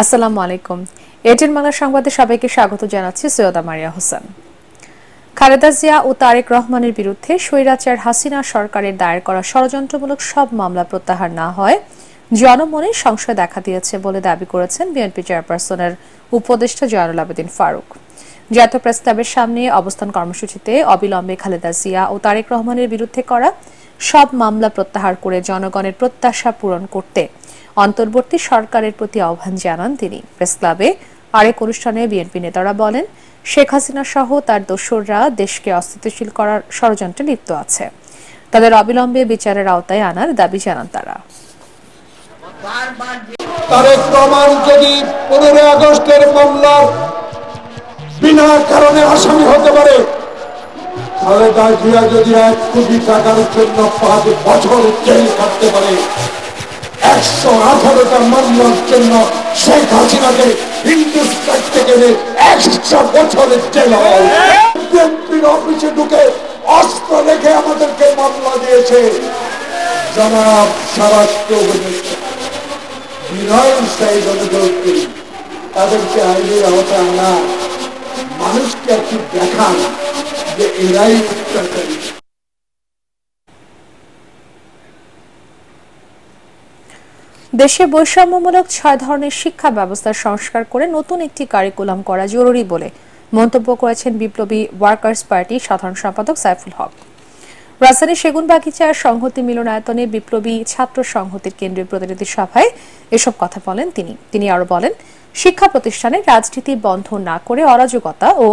আসসালামু আলাইকুম। এটিএন বাংলা সংবাদে সবাইকে স্বাগত জানাচ্ছি সৈয়দা মারিয়া হোসেন। খালেদা জিয়া ও তারেক রহমানের বিরুদ্ধে স্বৈরাচার হাসিনা সরকারের দায়ের করা ষড়যন্ত্রমূলক সব মামলা প্রত্যাহার না হয় জনমনে সংশয় দেখা দিয়েছে বলে দাবি করেছেন বিএনপি চেয়ারপারসনের উপদেষ্টা জয়নুল আবেদিন ফারুক। জাতীয় প্রেসক্লাবের সামনে অবস্থান কর্মসূচিতে অবিলম্বে খালেদা জিয়া ও তারেক রহমানের বিরুদ্ধে করা সব মামলা প্রত্যাহার করে জনগণের প্রত্যাশা পূরণ করতে অন্তর্বর্তী সরকারের প্রতি আহ্বান জানান তিনি। প্রেসক্লাবে আরেক অনুষ্ঠানে বিএনপি নেতারা বলেন, শেখ হাসিনা সহ তার দোসররা দেশকে অস্থিতিশীল করার ষড়যন্ত্রে লিপ্ত আছে, তাদের অবিলম্বে বিচারের আওতায় আনার দাবি জানান তারা। তারেক রহমান যদি 15 আগস্টের মামলার বিনা কারণে আসামি হতে পারে, খালেদা জিয়া যদি 1 কোটি টাকার জন্য 5 বছর জেল কাটতে পারে, 118টা মামলার জন্য শেখ হাসিনাকে হিন্দুস্তান থেকে 100 বছরের জেল হয়। বিএনপির অফিসে ঢুকে অস্ত্র রেখে আমাদেরকে মামলা দিয়েছে। জনাব স্বরাষ্ট্র বিনয় সাহেব অনুরোধ করি, তাদেরকে আইনের আওতায় আনা, মানুষকে একটু দেখান যে এরাই অত্যাচারী। দেশে বৈষম্যমূলক 6 ধরনের শিক্ষা ব্যবস্থার সংস্কার করে নতুন একটি কারিকুলাম করা জরুরি বলে মন্তব্য করেছেন বিপ্লবী ওয়ার্কার্স পার্টির সাধারণ সম্পাদক সাইফুল হক। রাজধানীর সেগুনবাগিচার সংহতি মিলনায়তনে বিপ্লবী ছাত্র সংহতির কেন্দ্রীয় প্রতিনিধি সভায় এসব কথা বলেন তিনি আরো বলেন, শিক্ষা প্রতিষ্ঠানে রাজনীতি বন্ধ না করে অরাজকতা ও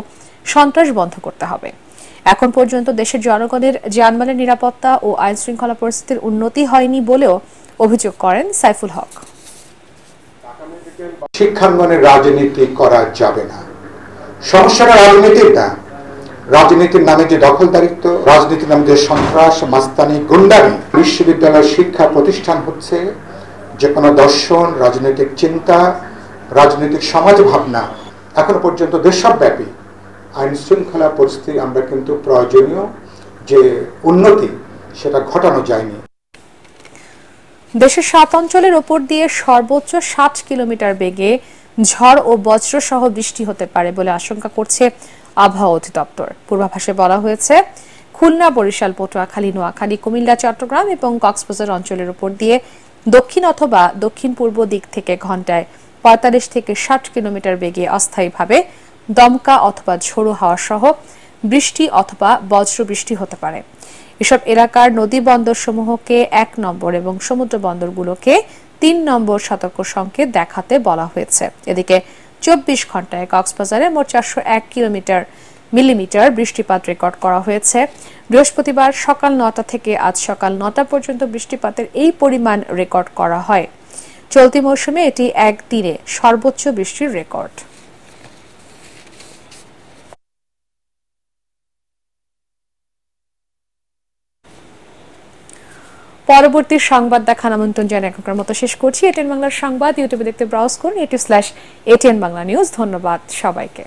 সন্ত্রাস বন্ধ করতে হবে। এখন পর্যন্ত দেশের জনগণের জানমালের নিরাপত্তা ও আইন শৃঙ্খলা পরিস্থিতির উন্নতি হয়নি বলেও অভিযোগ করেন সাইফুল হক। শিক্ষাঙ্গনের রাজনীতি করা যাবে না। সমস্যাটা রাজনীতির না, রাজনীতির নামে যে দখলদারিত্ব, রাজনীতির নামে যে সন্ত্রাস, মাস্তানি, গুন্ডামি। বিশ্ববিদ্যালয়ের শিক্ষা প্রতিষ্ঠান হচ্ছে যে কোনো দর্শন, রাজনৈতিক চিন্তা, রাজনৈতিক সমাজ ভাবনা। এখনো পর্যন্ত দেশব্যাপী আইন শৃঙ্খলা পরিস্থিতি আমরা কিন্তু প্রয়োজনীয় যে উন্নতি সেটা ঘটানো যায়নি। দেশের 7 অঞ্চলের ওপর দিয়ে সর্বোচ্চ 60 কিলোমিটার বেগে ঝড় ও বজ্র সহ বৃষ্টি হতে পারে বলে আশঙ্কা করছে আবহাওয়া অধিদপ্তর। পূর্বাভাসে বলা হয়েছে, খুলনা, বরিশাল, পটুয়াখালী, নোয়াখালী, কুমিল্লা, চট্টগ্রাম এবং কক্সবাজার অঞ্চলের উপর দিয়ে দক্ষিণ অথবা দক্ষিণ পূর্ব দিক থেকে ঘন্টায় 45 থেকে 60 কিলোমিটার বেগে অস্থায়ীভাবে দমকা অথবা ঝোড়ো হাওয়া সহ বৃষ্টি অথবা বজ্র বৃষ্টি হতে পারে। এসব এলাকার নদী বন্দর সমূহকে 1 নম্বর এবং সমুদ্র বন্দরগুলোকে 3 নম্বর সতর্ক সংকেত দেখাতে বলা হয়েছে। এদিকে 24 ঘন্টায় কক্সবাজারে মোট 401 মিলিমিটার বৃষ্টিপাত রেকর্ড করা হয়েছে। বৃহস্পতিবার সকাল 9টা থেকে আজ সকাল 9টা পর্যন্ত বৃষ্টিপাতের এই পরিমাণ রেকর্ড করা হয়। চলতি মৌসুমে এটি একদিনে সর্বোচ্চ বৃষ্টির রেকর্ড। পরবর্তী সংবাদ দেখার আমন্ত্রণ জানিয়ে এখনকার মতো শেষ করছি। এটিএন বাংলার সংবাদ ইউটিউবে দেখতে ব্রাউজ করুন, youtube/ATN বাংলা নিউজ। ধন্যবাদ সবাইকে।